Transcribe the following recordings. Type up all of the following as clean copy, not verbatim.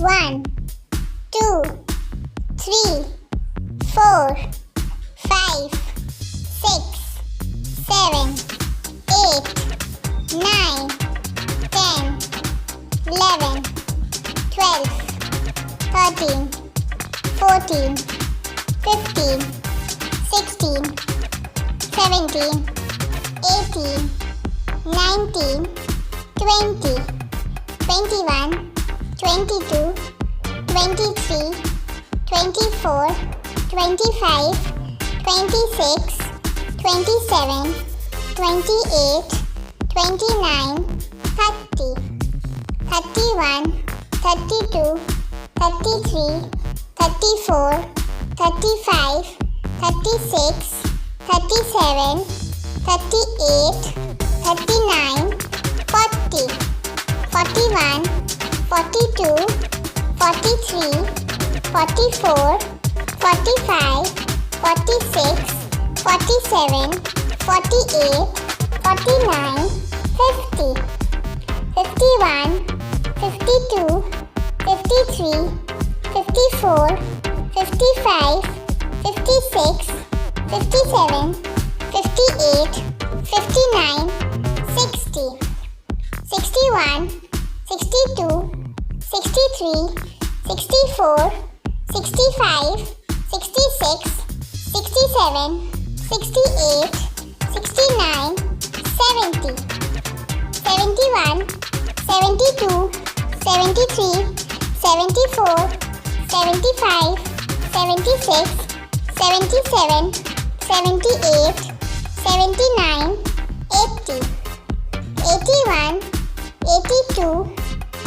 1, 2, 3, 4, 5, 6, 7, 8, 9, 10, 11, 12, 13, 14, 15, 16, 17, 18, 19, 20, 21, 22, 23, 24, 25, 26, 27, 28, 29, 30, 31, 32, 33, 34, 35, 36, 37, 38, 39, 40, 41, 42, 43, 44, 45, 46, 47, 48, 49, 50, 51, 52, 53, 54, 55, 56, 57, 58, 59, 60, 61, 62, 63, 64, 65, 66, 67, 68, 69, 70, 71, 72, 73, 74, 75, 76, 77, 78, 79, 80, 81, 82,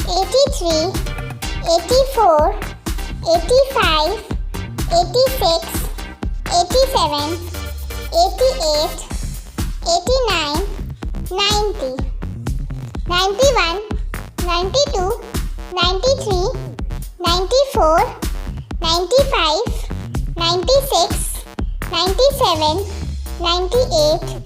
83, 84, 85, 86, 87, 88, 89, 90, 91, 92, 93, 94, 95, 96, 97, 98,